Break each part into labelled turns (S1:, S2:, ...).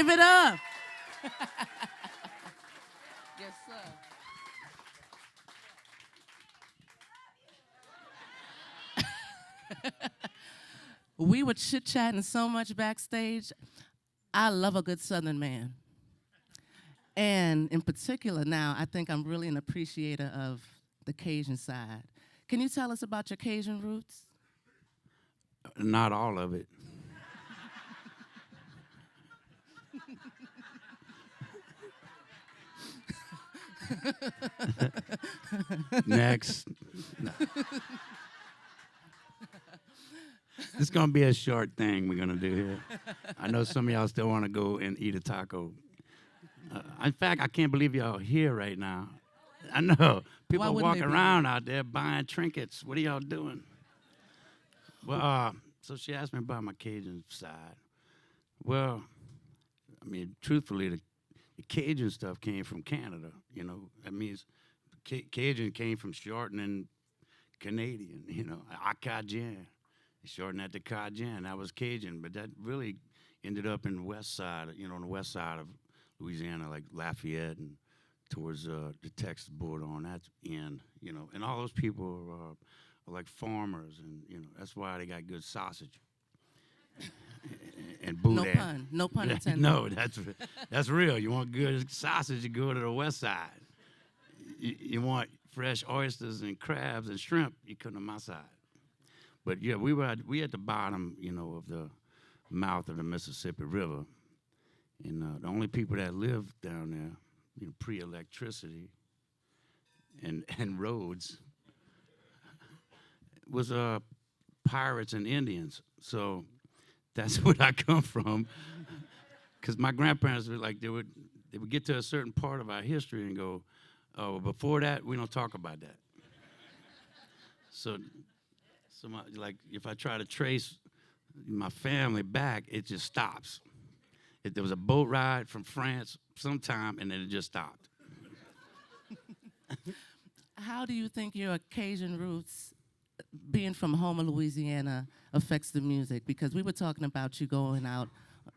S1: Give it up. Yes, sir. We were chit-chatting so much backstage. I love a good Southern man. And in particular now, I think I'm really an appreciator of the Cajun side. Can you tell us about your Cajun roots?
S2: Not all of it. Next. No. This is going to be a short thing we're going to do here. I know some of y'all still want to go and eat a taco. In fact, I can't believe y'all here right now. I know. People are walking around out there buying trinkets. What are y'all doing? Well, so she asked me about my Cajun side. Well, I mean, truthfully, the Cajun stuff came from Canada. You know, that means Cajun came from shortening Canadian. You know, Cajun. They shortened that to Cajun. That was Cajun, but that really ended up in the west side. You know, on the west side of Louisiana, like Lafayette and towards the Texas border on that end. You know, and all those people are like farmers, and you know that's why they got good sausage. And boudin.
S1: No pun intended.
S2: No, that's real. You want good sausage, you go to the west side. You want fresh oysters and crabs and shrimp, you come to my side. But yeah, we at the bottom, you know, of the mouth of the Mississippi River, and the only people that lived down there, you know, pre-electricity and roads, was pirates and Indians. So that's where I come from. Because my grandparents were like, they would get to a certain part of our history and go, oh, well, before that, we don't talk about that. So like, if I try to trace my family back, it just stops. There was a boat ride from France sometime, and then it just stopped.
S1: How do you think your Cajun roots, being from Homer, Louisiana, affects the music? Because we were talking about you going out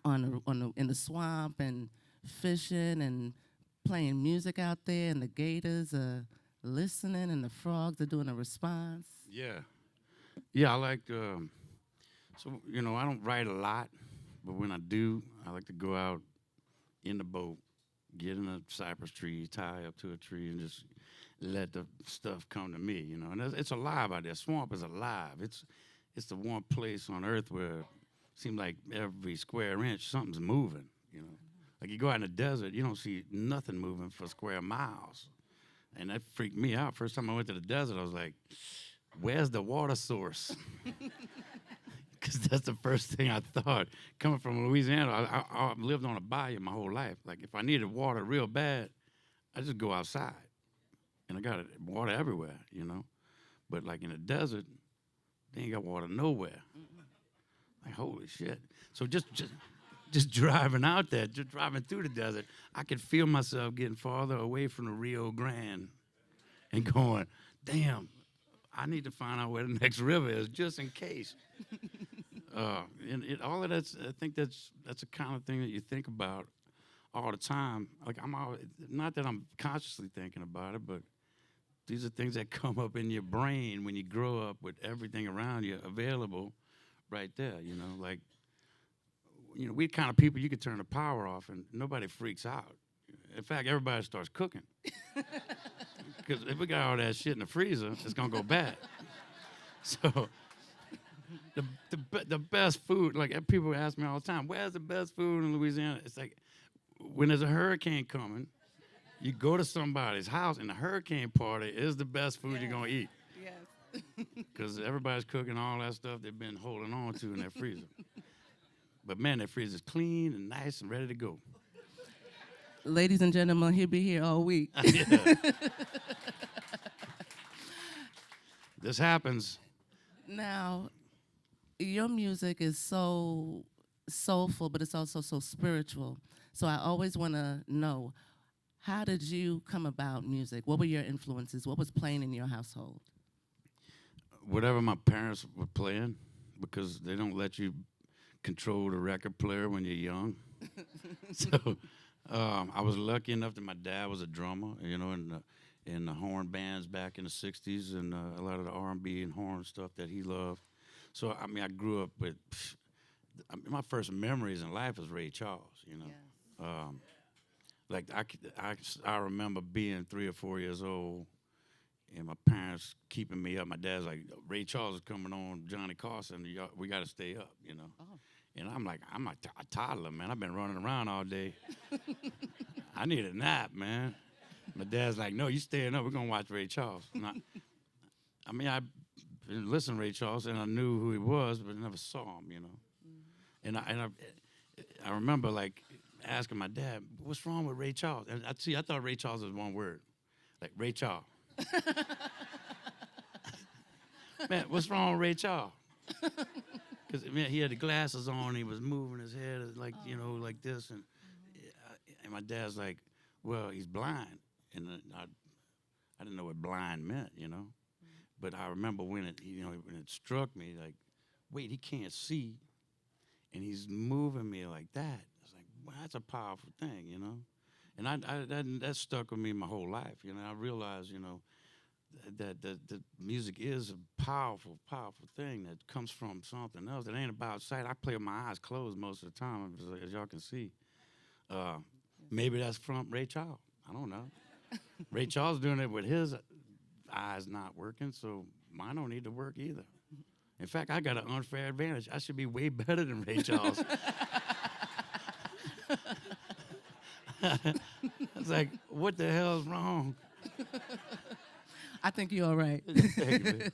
S1: in the swamp and fishing and playing music out there, and the gators are listening, and the frogs are doing a response.
S2: Yeah, I like, so, you know, I don't write a lot, but when I do, I like to go out in the boat, get in a cypress tree, tie up to a tree, and just let the stuff come to me, you know. And it's alive out there. Swamp is alive. It's the one place on earth where it seems like every square inch something's moving, you know. Like you go out in the desert, you don't see nothing moving for square miles. And that freaked me out. First time I went to the desert, I was like, where's the water source? Because that's the first thing I thought. Coming from Louisiana, I've lived on a bayou my whole life. Like, if I needed water real bad, I just go outside. And I got water everywhere, you know. But, like, in the desert, they ain't got water nowhere. Like, holy shit. So just driving out there, just driving through the desert, I could feel myself getting farther away from the Rio Grande and going, damn, I need to find out where the next river is, just in case. And all of that's, I think that's the kind of thing that you think about all the time. Like I'm always, not that I'm consciously thinking about it, but these are things that come up in your brain when you grow up with everything around you available right there. You know, like, you know, we kind of people you could turn the power off and nobody freaks out. In fact, everybody starts cooking. Because if we got all that shit in the freezer, it's going to go bad. So the best food, like people ask me all the time, where's the best food in Louisiana? It's like when there's a hurricane coming, you go to somebody's house and the hurricane party is the best food you're going to eat.
S1: Yes.
S2: Because everybody's cooking all that stuff they've been holding on to in their freezer. But man, that freezer's clean and nice and ready to go.
S1: Ladies and gentlemen, he'll be here all week.
S2: Yeah. This happens.
S1: Now, your music is so soulful, but it's also so spiritual. So I always want to know, how did you come about music? What were your influences? What was playing in your household?
S2: Whatever my parents were playing, because they don't let you control the record player when you're young. So I was lucky enough that my dad was a drummer, you know, in the horn bands back in the '60s, and a lot of the R&B and horn stuff that he loved. So I mean, I grew up with. My first memories in life was Ray Charles, you know.
S1: Yes.
S2: Like I remember being 3 or 4 years old, and my parents keeping me up. My dad's like, Ray Charles is coming on, Johnny Carson. We got to stay up, you know.
S1: Oh.
S2: And I'm like, I'm a toddler, man. I've been running around all day. I need a nap, man. My dad's like, no, you staying up. We're gonna watch Ray Charles. I mean, I listened to Ray Charles, and I knew who he was, but I never saw him, you know. And I remember like asking my dad, "What's wrong with Ray Charles?" And I thought Ray Charles was one word, like Ray Charles. Man, what's wrong with Ray Charles? Because he had the glasses on, he was moving his head like you know like this, and my dad's like, "Well, he's blind," and I didn't know what blind meant, you know. But I remember when it struck me like, wait, he can't see. And he's moving me like that. It's like, wow, that's a powerful thing, you know. And that stuck with me my whole life. You know, I realized, you know, that music is a powerful, powerful thing that comes from something else. It ain't about sight. I play with my eyes closed most of the time, as y'all can see. Maybe that's from Ray Charles. I don't know. Ray Charles doing it with his eyes not working, so mine don't need to work either. In fact, I got an unfair advantage. I should be way better than Ray Charles. I was like, what the hell's wrong?
S1: I think you're all right.
S2: Thank you.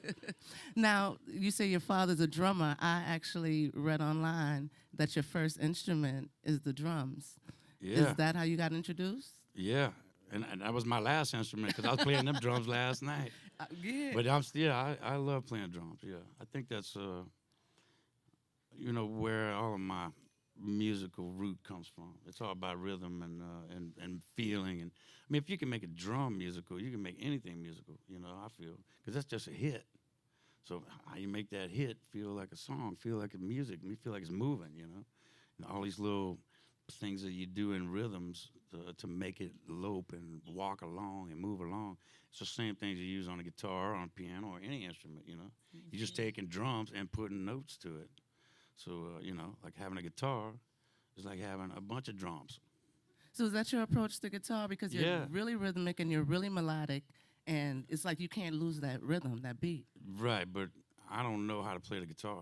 S1: Now, you say your father's a drummer. I actually read online that your first instrument is the drums.
S2: Yeah.
S1: Is that how you got introduced?
S2: Yeah. And that was my last instrument because I was playing them drums last night.
S1: Yeah.
S2: But I love playing drums. Yeah, I think that's you know where all of my musical root comes from. It's all about rhythm and feeling. And I mean, if you can make a drum musical, you can make anything musical. You know, I feel because that's just a hit. So how you make that hit feel like a song, feel like a music, me feel like it's moving. You know, and all these little things that you do in rhythms to make it lope and walk along and move along. It's the same things you use on a guitar, or on a piano, or any instrument, you know. You're just taking drums and putting notes to it. So, you know, like having a guitar is like having a bunch of drums.
S1: So is that your approach to guitar? Because you're really rhythmic and you're really melodic, and it's like you can't lose that rhythm, that beat.
S2: Right, but I don't know how to play the guitar.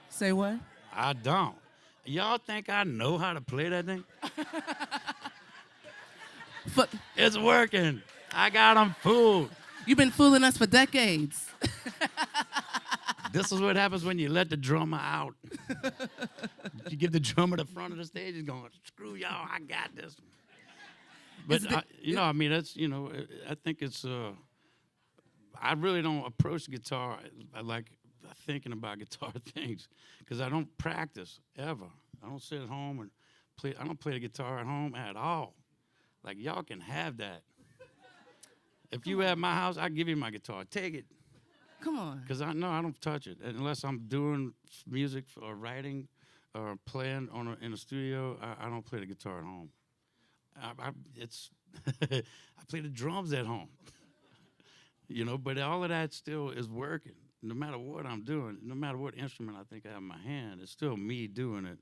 S1: Say what?
S2: I don't. Y'all think I know how to play that thing? It's working. I got them fooled.
S1: You've been fooling us for decades.
S2: This is what happens when you let the drummer out. You give the drummer the front of the stage, he's going, screw y'all, I got this. But, I mean, that's, you know, I think it's, I really don't approach guitar like thinking about guitar things because I don't practice ever. I don't sit at home and play. I don't play the guitar at home at all. Like, y'all can have that. If you at my house, I give you my guitar. Take it.
S1: Come on.
S2: Because I don't touch it unless I'm doing music or writing or playing in a studio. I don't play the guitar at home. I play the drums at home. You know, but all of that still is working. No matter what I'm doing, no matter what instrument I think I have in my hand, it's still me doing it.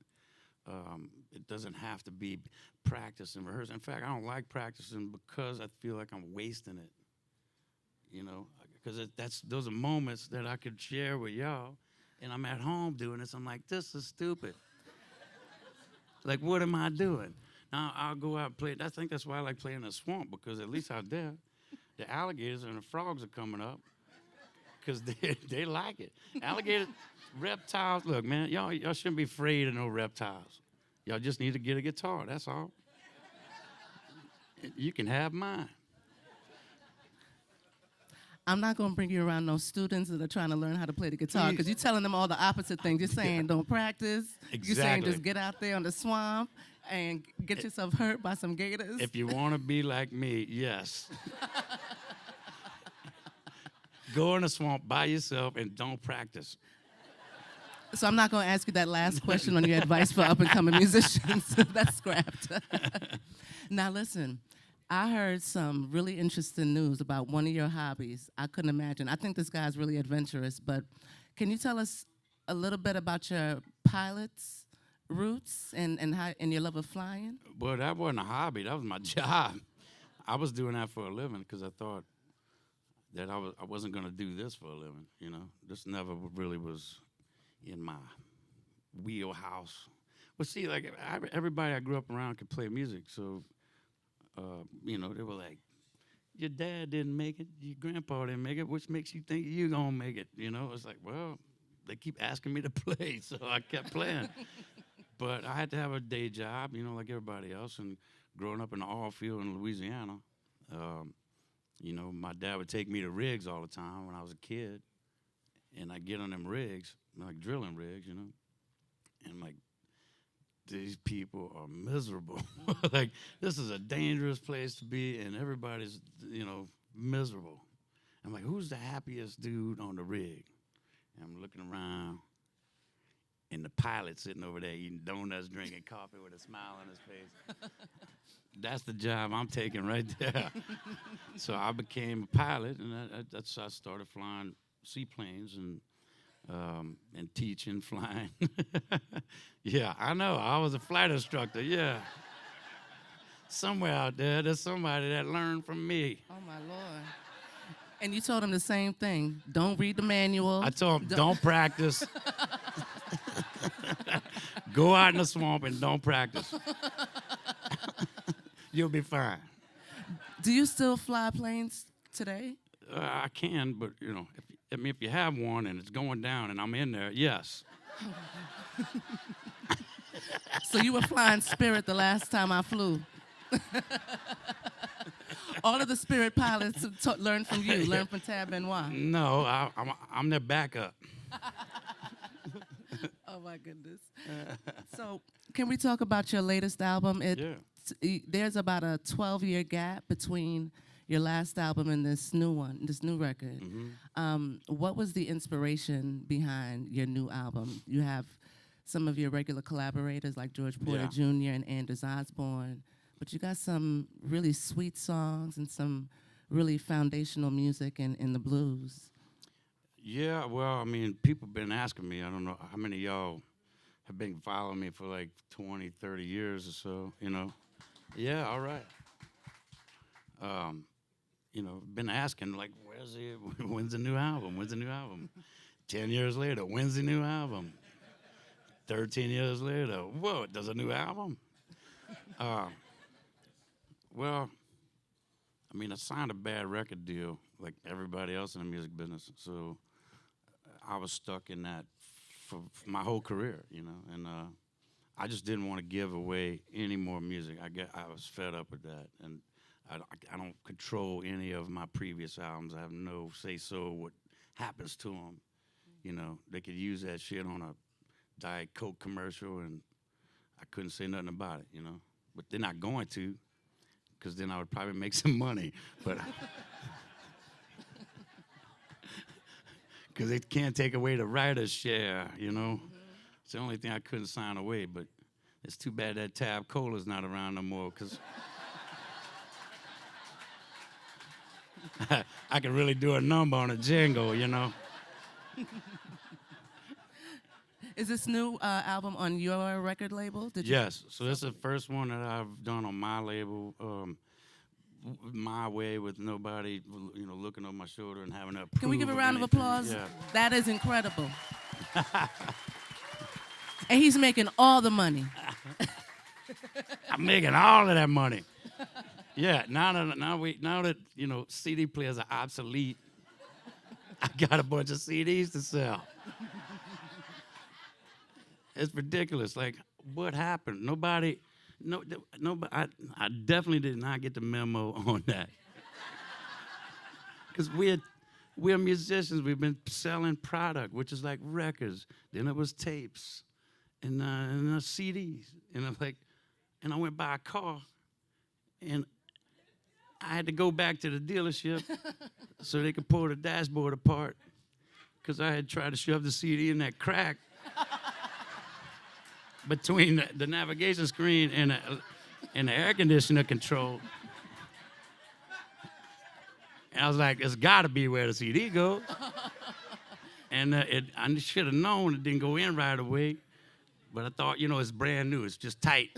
S2: It doesn't have to be practice and rehearse. In fact, I don't like practicing because I feel like I'm wasting it. You know, because those are moments that I could share with y'all, and I'm at home doing this. I'm like, this is stupid. Like, what am I doing? Now I'll go out and play. I think that's why I like playing in the swamp, because at least out there, the alligators and the frogs are coming up because they like it. Alligators, reptiles. Look, man, y'all shouldn't be afraid of no reptiles. Y'all just need to get a guitar. That's all. You can have mine.
S1: I'm not going to bring you around no students that are trying to learn how to play the guitar because you're telling them all the opposite things. You're saying don't practice.
S2: Exactly.
S1: You're saying just get out there on the swamp and get yourself hurt by some gators.
S2: If you want to be like me, yes. Go in the swamp by yourself and don't practice.
S1: So I'm not going to ask you that last question on your advice for up-and-coming musicians. That's scrapped. Now listen, I heard some really interesting news about one of your hobbies. I couldn't imagine. I think this guy's really adventurous, but can you tell us a little bit about your pilot's roots and your love of flying?
S2: Well, that wasn't a hobby. That was my job. I was doing that for a living because I thought that I wasn't going to do this for a living. You know, this never really was in my wheelhouse. But see, like everybody I grew up around could play music, so you know, they were like, "Your dad didn't make it, your grandpa didn't make it. Which makes you think you're gonna make it?" You know, it's like, well, they keep asking me to play, so I kept playing. But I had to have a day job, you know, like everybody else. And growing up in the oil field in Louisiana, you know, my dad would take me to rigs all the time when I was a kid, and I get on them rigs, like drilling rigs, you know, and like, these people are miserable. Like, this is a dangerous place to be, and everybody's, you know, miserable. I'm like, who's the happiest dude on the rig? And I'm looking around, and the pilot sitting over there eating donuts, drinking coffee with a smile on his face. That's the job I'm taking right there. So I became a pilot, and I started flying seaplanes and teaching flying. Yeah, I know. I was a flight instructor. Yeah. Somewhere out there, there's somebody that learned from me.
S1: Oh, my Lord. And you told him the same thing. Don't read the manual.
S2: I told him, don't practice. Go out in the swamp and don't practice. You'll be fine.
S1: Do you still fly planes today?
S2: I can, but, you know, if you have one and it's going down and I'm in there, yes.
S1: So you were flying Spirit the last time I flew. All of the Spirit pilots learned from you, learned from Tab Benoit.
S2: No, I'm their backup.
S1: Oh, my goodness. So can we talk about your latest album? There's about a 12-year gap between your last album and this new record.
S2: Mm-hmm.
S1: What was the inspiration behind your new album? You have some of your regular collaborators like George Porter Jr. and Anders Osborne, but you got some really sweet songs and some really foundational music in the blues.
S2: Yeah, well, I mean, people been asking me. I don't know how many of y'all have been following me for like 20, 30 years or so, you know. Yeah, all right. You know, been asking, like, when's the new album? When's the new album? 10 years later, when's the new album? 13 years later, whoa, there's a new album? Well, I mean, I signed a bad record deal like everybody else in the music business, so I was stuck in that for my whole career, you know, and I just didn't want to give away any more music. I was fed up with that, and I don't control any of my previous albums. I have no say-so what happens to them. You know, they could use that shit on a Diet Coke commercial, and I couldn't say nothing about it, you know. But they're not going to, because then I would probably make some money. But because they can't take away the writer's share, you know. It's the only thing I couldn't sign away. But it's too bad that Tab Cola's not around no more, because I could really do a number on a jingle, you know.
S1: Is this new album on your record label?
S2: Yes. So this is the first one that I've done on my label, my way, with nobody, you know, looking over my shoulder and having to approve.
S1: Can we give a round of applause?
S2: Yeah.
S1: That is incredible. And he's making all the money.
S2: I'm making all of that money. Yeah. Now that you know CD players are obsolete, I got a bunch of CDs to sell. It's ridiculous. Like, what happened? Nobody. I definitely did not get the memo on that. Because we're musicians. We've been selling product, which is like records. Then it was tapes, and CDs. And I'm like, and I went by a car, and I had to go back to the dealership so they could pull the dashboard apart, because I had tried to shove the CD in that crack. between the navigation screen and the air conditioner control. And I was like, it's got to be where the CD goes. And I should have known it didn't go in right away. But I thought, it's brand new. It's just tight.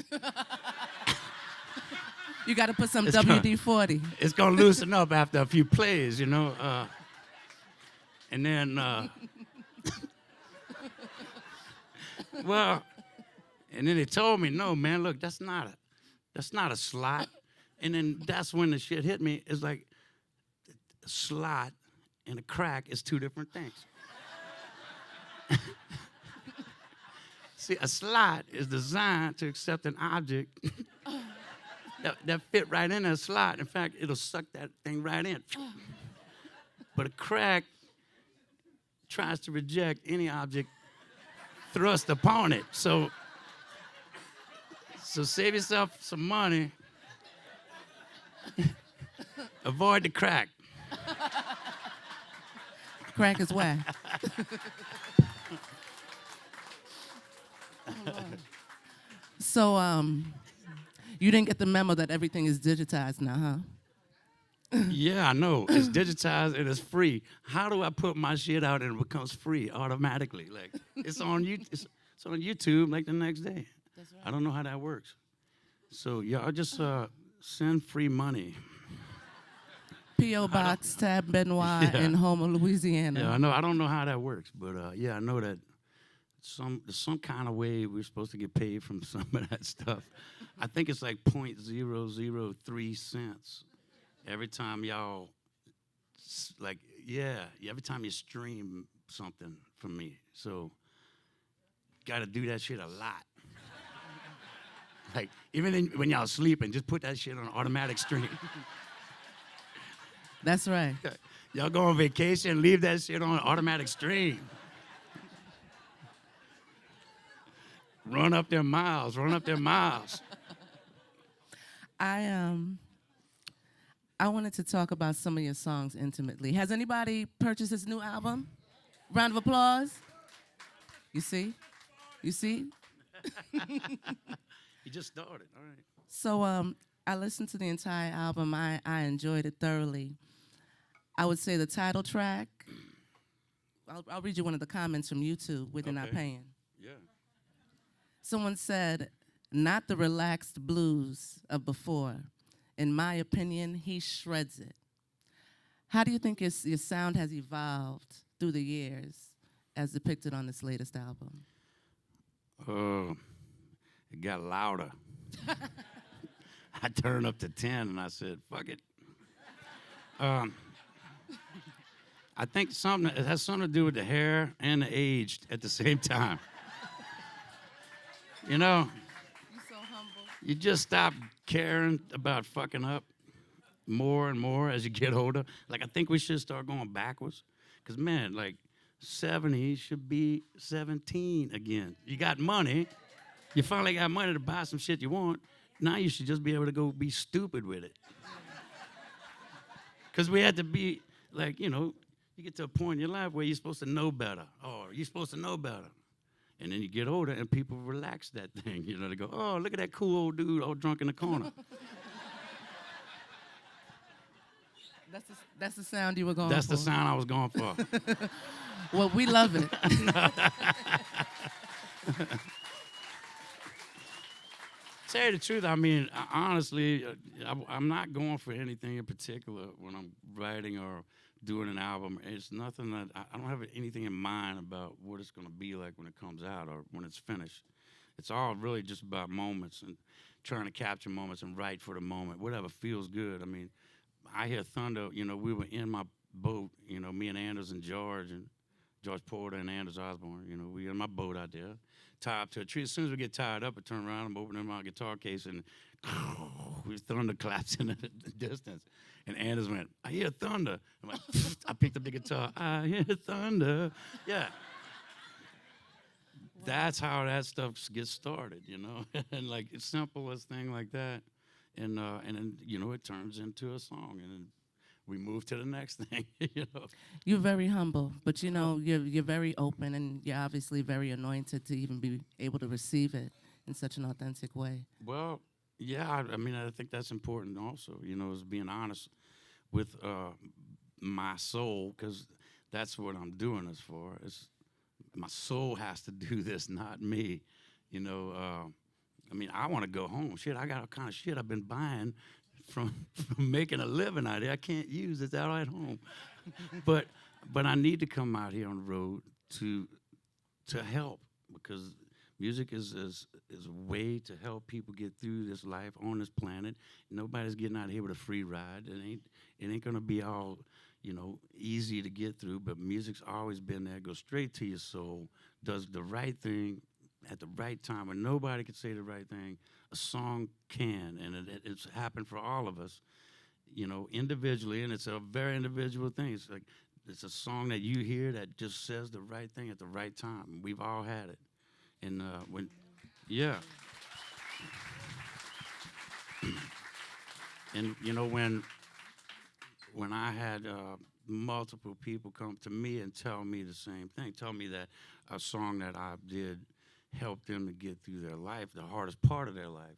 S1: You got to put some
S2: It's gonna-
S1: WD-40.
S2: It's going to loosen up after a few plays, And then, well, and then they told me, no, man, look, that's not a slot. And then that's when the shit hit me. It's like a slot and a crack is two different things. See, a slot is designed to accept an object that fit right in that slot. In fact, it'll suck that thing right in. But a crack tries to reject any object thrust upon it. So save yourself some money. Avoid the crack.
S1: Crack is whack. So, you didn't get the memo that everything is digitized now, huh?
S2: Yeah, I know. It's digitized and it's free. How do I put my shit out and it becomes free automatically? Like it's on YouTube like the next day.
S1: That's right.
S2: I don't know how that works. So y'all just send free money.
S1: P.O. Box, Tab Benoit in Homer, Louisiana.
S2: Yeah, I know. I don't know how that works, but yeah, I know that there's some kind of way we're supposed to get paid from some of that stuff. I think it's like 0.003 cents every time y'all every time you stream something from me. So got to do that shit a lot. Like even when y'all sleeping, just put that shit on automatic stream.
S1: That's right.
S2: Y'all go on vacation, leave that shit on automatic stream. Run up their miles.
S1: I wanted to talk about some of your songs intimately. Has anybody purchased this new album? Round of applause. You see?
S2: You just started. All right.
S1: So I listened to the entire album. I enjoyed it thoroughly. I would say the title track. I'll read you one of the comments from YouTube where they're not
S2: Okay.
S1: paying.
S2: Yeah.
S1: Someone said, "Not the relaxed blues of before. In my opinion, he shreds it." How do you think your sound has evolved through the years as depicted on this latest album?
S2: It got louder. I turned up to 10 and I said, fuck it. I think it has something to do with the hair and the age at the same time.
S1: You're so humble.
S2: You just stop caring about fucking up more and more as you get older. Like, I think we should start going backwards. Because, man, like, 70 should be 17 again. You got money. You finally got money to buy some shit you want. Now you should just be able to go be stupid with it. Because we had to be, like, you get to a point in your life where you're supposed to know better. Oh, you're supposed to know better. And then you get older and people relax that thing. They go, oh, look at that cool old dude all drunk in the corner.
S1: That's the sound you were going
S2: That's
S1: for.
S2: the sound I was going for.
S1: Well, we love it.
S2: Tell you the truth, I mean, honestly, I'm not going for anything in particular when I'm writing or doing an album. It's nothing that I don't have anything in mind about what it's going to be like when it comes out or when it's finished. It's all really just about moments and trying to capture moments and write for the moment, whatever feels good. I mean, I hear thunder. We were in my boat. Me and Anders and George Porter and Anders Osborne. We in my boat out there, tied up to a tree. As soon as we get tied up, I turn around, I'm opening my guitar case, and thunder claps in the distance. And Anders went, I hear thunder. I'm like, I picked up the guitar. I hear thunder. Yeah. That's how that stuff gets started, and like it's simple as thing like that, and then it turns into a song, and then we move to the next thing.
S1: You're very humble, but you're very open, and you're obviously very anointed to even be able to receive it in such an authentic way.
S2: Well, yeah, I mean, I think that's important also, is being honest with my soul, because that's what I'm doing this for. My soul has to do this, not me. I mean, I want to go home. Shit, I got all kind of shit I've been buying from making a living out here. I can't use it out at home. but I need to come out here on the road to help, because music is a way to help people get through this life on this planet. Nobody's getting out here with a free ride. It ain't gonna be all easy to get through. But music's always been there. Goes straight to your soul. Does the right thing at the right time when nobody can say the right thing. A song can, and it's happened for all of us, individually, and it's a very individual thing. It's like it's a song that you hear that just says the right thing at the right time. We've all had it, and yeah, and when I had multiple people come to me and tell me the same thing, tell me that a song that I did help them to get through their life, the hardest part of their life.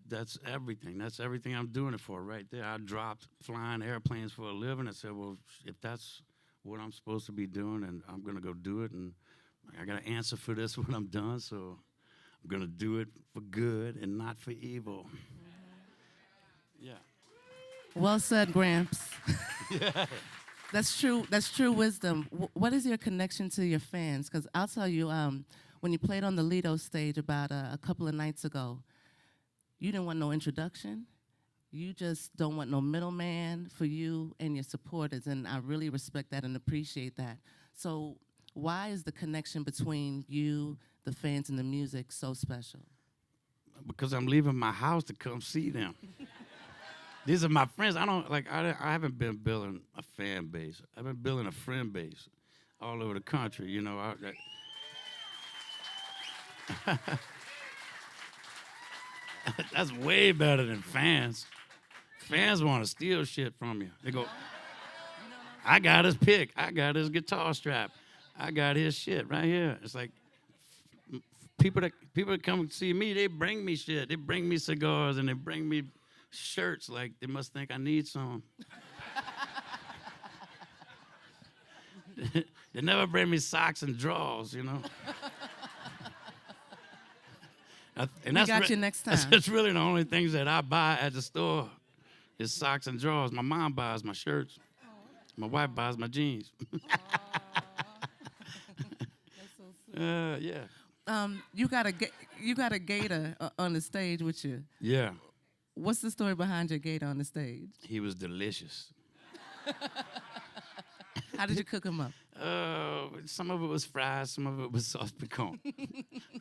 S2: That's everything. That's everything I'm doing it for right there. I dropped flying airplanes for a living. I said, well, if that's what I'm supposed to be doing, and I'm going to go do it, and I got to answer for this when I'm done, so I'm going to do it for good and not for evil. Yeah.
S1: Well said, Gramps.
S2: Yeah.
S1: That's true. That's true wisdom. What is your connection to your fans? Because I'll tell you, when you played on the Lido stage about a couple of nights ago, you didn't want no introduction. You just don't want no middleman for you and your supporters, and I really respect that and appreciate that. So why is the connection between you, the fans, and the music so special?
S2: Because I'm leaving my house to come see them. These are my friends. I haven't been building a fan base. I've been building a friend base all over the country. That's way better than fans. Fans want to steal shit from you. They go, I got his pick. I got his guitar strap. I got his shit right here. It's like people that come see me, they bring me shit. They bring me cigars and they bring me shirts. Like they must think I need some. They never bring me socks and drawers, And
S1: We got you next time.
S2: That's really the only things that I buy at the store is socks and drawers. My mom buys my shirts. My wife buys my jeans. Yeah.
S1: You got a gator on the stage with you.
S2: Yeah.
S1: What's the story behind your gator on the stage?
S2: He was delicious.
S1: How did you cook him up?
S2: Some of it was fried, some of it was sauce piquant.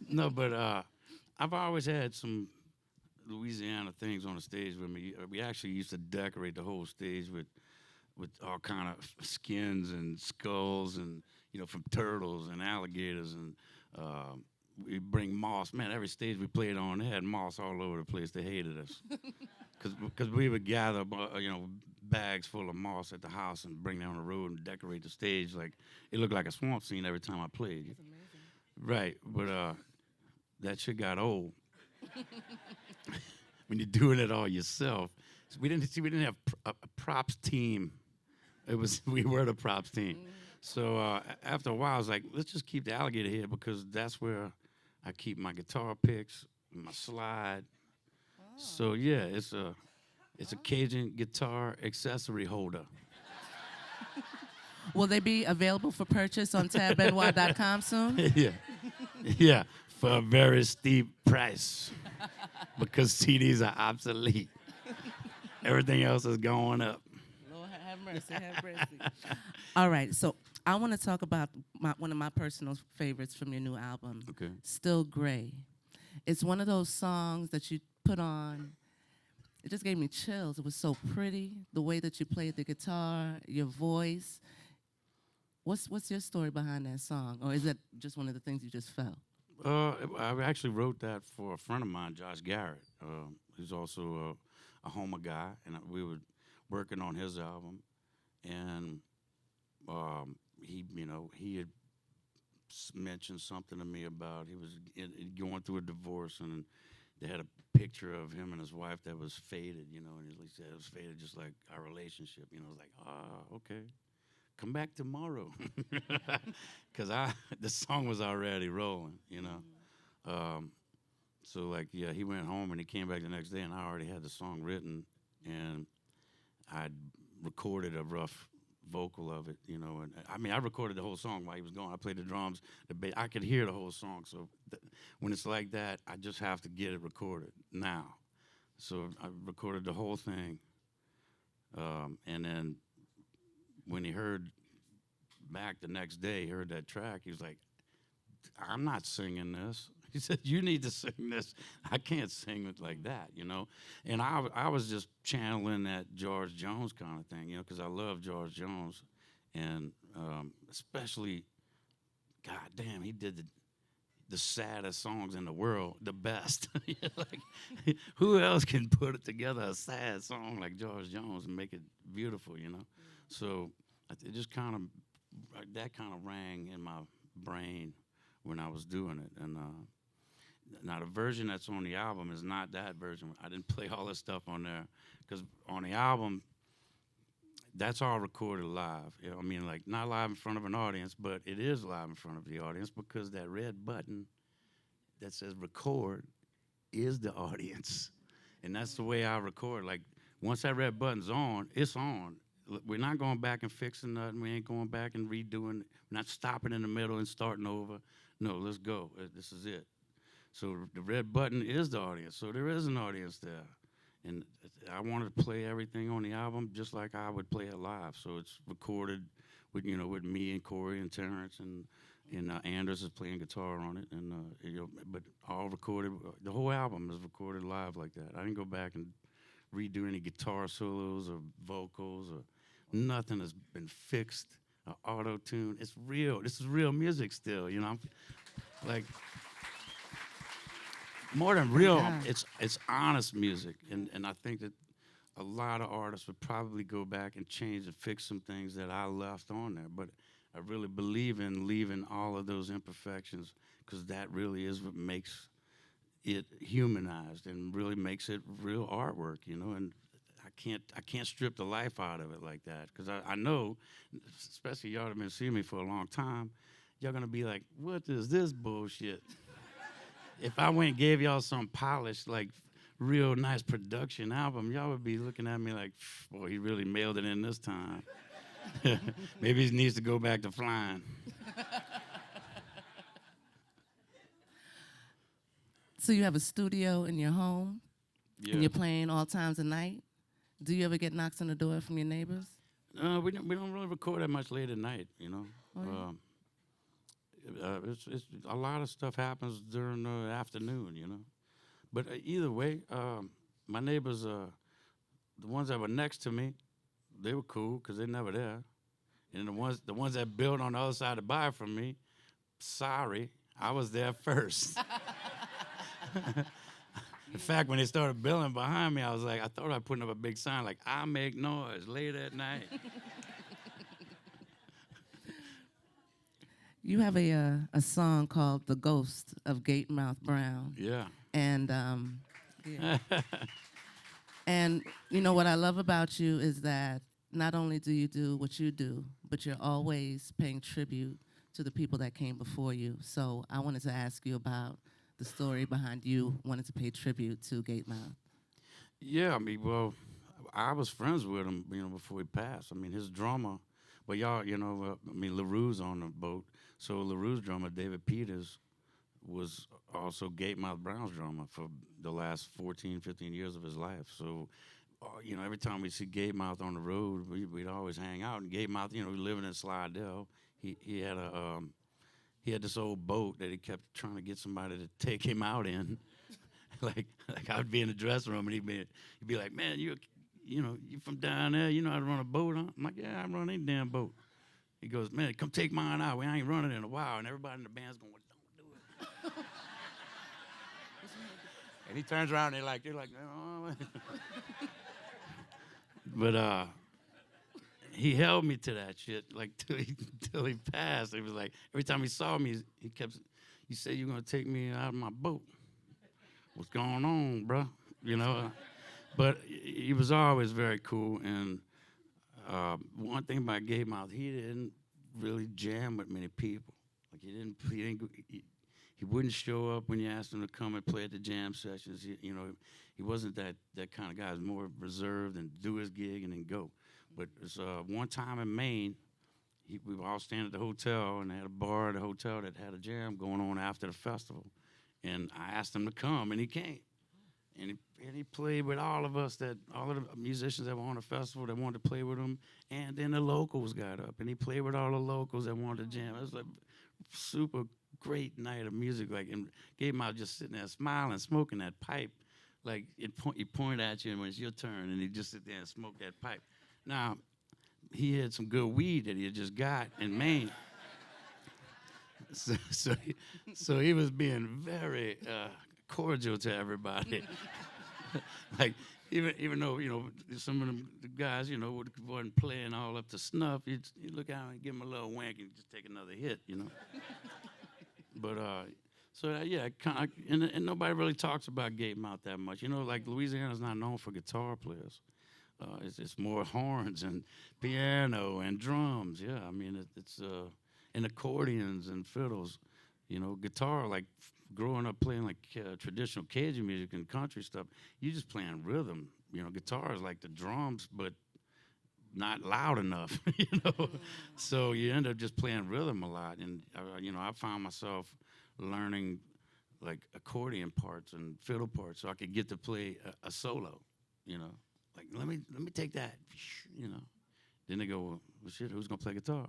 S2: No, but I've always had some Louisiana things on the stage with me. We actually used to decorate the whole stage with all kind of skins and skulls and from turtles and alligators, and we bring moss. Man, every stage we played on, they had moss all over the place. They hated us because we would gather bags full of moss at the house and bring it on the road and decorate the stage like it looked like a swamp scene every time I played.
S1: That's amazing.
S2: Right, but that shit got old when you're doing it all yourself. So we didn't have a props team. We were the props team. Mm-hmm. So after a while, I was like, let's just keep the alligator here because that's where I keep my guitar picks, my slide. Oh. So yeah, it's a Cajun guitar accessory holder.
S1: Will they be available for purchase on tabbenoit.com soon?
S2: Yeah, for a very steep price because CDs are obsolete. Everything else is going up.
S1: Lord have mercy, have mercy. All right, so I want to talk about one of my personal favorites from your new album,
S2: okay.
S1: Still Gray. It's one of those songs that you put on. It just gave me chills. It was so pretty, the way that you played the guitar, your voice. What's your story behind that song? Or is that just one of the things you just felt?
S2: I actually wrote that for a friend of mine, Josh Garrett, who's also a Homer guy, and working on his album, and he had mentioned something to me about he was going through a divorce, and they had a picture of him and his wife that was faded, and he said it was faded just like our relationship. It was like, okay, come back tomorrow, because the song was already rolling. So like, yeah, he went home and he came back the next day, and I already had the song written, and I'd recorded a rough vocal of it, and I mean, I recorded the whole song while he was gone. I played the drums, the bass. I could hear the whole song. So when it's like that, I just have to get it recorded now. So I recorded the whole thing, and then when he heard back the next day, he heard that track, he was like, I'm not singing this. He said, you need to sing this. I can't sing it like that, And I was just channeling that George Jones kind of thing, because I love George Jones. And especially, God damn, he did the saddest songs in the world the best. Like, who else can put it together, a sad song like George Jones, and make it beautiful, So it just that kind of rang in my brain when I was doing it. And now the version that's on the album is not that version. I didn't play all this stuff on there because on the album, that's all recorded live. I mean, like, not live in front of an audience, but it is live in front of the audience because that red button that says record is the audience. And that's the way I record. Like, once that red button's on, it's on. We're not going back and fixing nothing. We ain't going back and redoing. We're not stopping in the middle and starting over. No, let's go. This is it. So the red button is the audience. So there is an audience there. And I wanted to play everything on the album just like I would play it live. So it's recorded with me and Corey and Terrence, and Anders is playing guitar on it. And but all recorded. The whole album is recorded live like that. I didn't go back and redo any guitar solos or vocals or nothing has been fixed or auto-tuned. It's real. This is real music still, like, more than real,
S1: Yeah.
S2: it's honest music, and I think that a lot of artists would probably go back and change and fix some things that I left on there. But I really believe in leaving all of those imperfections, because that really is what makes it humanized and really makes it real artwork, And I can't strip the life out of it like that, because I know, especially y'all have been seeing me for a long time, y'all gonna be like, what is this bullshit? If I went and gave y'all some polished, like, real nice production album, y'all would be looking at me like, boy, he really mailed it in this time. Maybe he needs to go back to flying.
S1: So you have a studio in your home,
S2: Yeah.
S1: and you're playing all times of night? Do you ever get knocks on the door from your neighbors?
S2: We don't really record that much late at night,
S1: Oh, yeah.
S2: It's a lot of stuff happens during the afternoon, But either way, my neighbors, the ones that were next to me, they were cool because they're never there. And the ones that built on the other side of the bar from me, sorry, I was there first. In fact, when they started building behind me, I was like, I thought I putting up a big sign like, I make noise late at night.
S1: You have a song called "The Ghost of Gatemouth Brown,"
S2: Yeah.
S1: and and what I love about you is that not only do you do what you do, but you're always paying tribute to the people that came before you. So I wanted to ask you about the story behind you wanting to pay tribute to Gatemouth.
S2: Yeah, I mean, well, I was friends with him, before he passed. I mean, his drummer, well, y'all, LaRue's on the boat. So LaRue's drummer, David Peters, was also Gatemouth Brown's drummer for the last 14, 15 years of his life. So, every time we see Gatemouth on the road, we'd always hang out. And Gatemouth, living in Slidell, he had this old boat that he kept trying to get somebody to take him out in. like I'd be in the dressing room and he'd be like, man, you from down there, you know how to run a boat, huh? I'm like, yeah, I run any damn boat. He goes, man, come take mine out. We ain't running in a while. And everybody in the band's going, don't do it. And he turns around and they're like, oh. But he held me to that shit like till he passed. It was like every time he saw me, he kept. You said you're gonna take me out of my boat. What's going on, bro? You know. But he was always very cool. And one thing about Gay Mouth, he didn't really jam with many people. Like he wouldn't show up when you asked him to come and play at the jam sessions. He wasn't that kind of guy. He was more reserved and do his gig and then go. But it was one time in Maine, we were all staying at the hotel, and they had a bar at the hotel that had a jam going on after the festival. And I asked him to come, and he came. And he played with all of us, all of the musicians that were on the festival that wanted to play with him. And then the locals got up, and he played with all the locals that wanted to jam. It was like super great night of music. Like, and Gabe Mouth just sitting there smiling, smoking that pipe. Like, he pointed at you, and when it's your turn, and he just sit there and smoke that pipe. Now, he had some good weed that he had just got in Maine. So he was being very cordial to everybody. Like, even though, some of them the guys, wasn't playing all up to snuff, you look out and give them a little wank and just take another hit, But, and nobody really talks about Gate Mouth that much. Like Louisiana's not known for guitar players. It's more horns and piano and drums. Yeah, I mean, it's and accordions and fiddles. Guitar, like growing up playing like traditional Cajun music and country stuff, you just playing rhythm. Guitar is like the drums, but not loud enough, So you end up just playing rhythm a lot. And, I found myself learning like accordion parts and fiddle parts so I could get to play a solo, Like, let me take that, Then they go, well, shit, who's going to play guitar?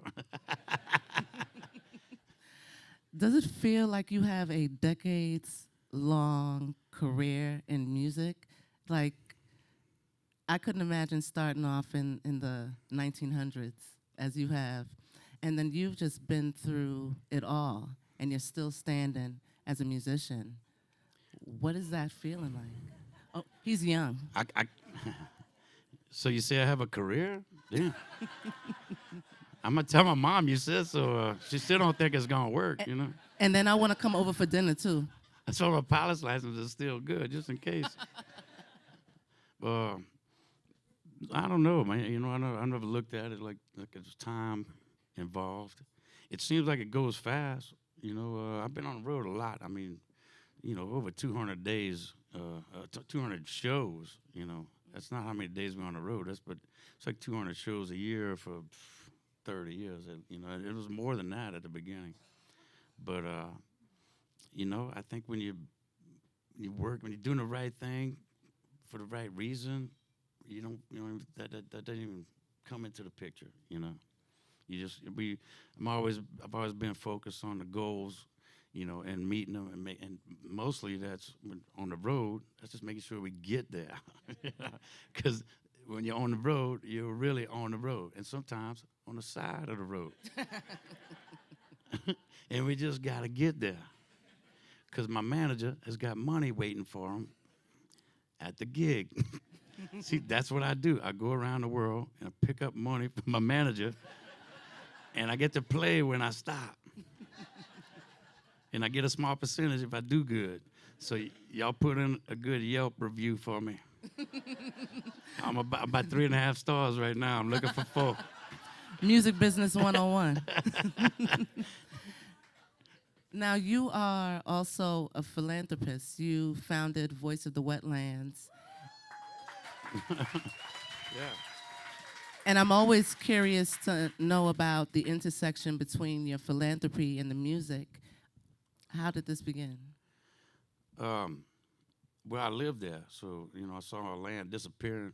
S1: Does it feel like you have a decades-long career in music? Like, I couldn't imagine starting off in the 1900s as you have, and then you've just been through it all, and you're still standing as a musician. What is that feeling like? Oh, he's young.
S2: So you say I have a career? Yeah. I'm going to tell my mom you said so. She still don't think it's going to work,
S1: And then I want to come over for dinner, too.
S2: That's why my pilot's license is still good, just in case. I don't know, man. I never looked at it like it's time involved. It seems like it goes fast. I've been on the road a lot. I mean, over 200 days, 200 shows, That's not how many days we're on the road. But it's like 200 shows a year for 30 years. It was more than that at the beginning. But, I think when you work, when you're doing the right thing for the right reason, that doesn't even come into the picture, I've always been focused on the goals, and meeting them and mostly that's on the road. That's just making sure we get there, because when you're on the road, you're really on the road, and sometimes on the side of the road, and we just got to get there, because my manager has got money waiting for him at the gig. See, that's what I do. I go around the world and I pick up money from my manager, and I get to play when I stop. And I get a small percentage if I do good. So y'all put in a good Yelp review for me. I'm about 3.5 stars right now. I'm looking for 4.
S1: Music Business 101. Now, you are also a philanthropist. You founded Voice of the Wetlands.
S2: Yeah.
S1: And I'm always curious to know about the intersection between your philanthropy and the music. How did this begin?
S2: Well, I lived there, so I saw our land disappearing.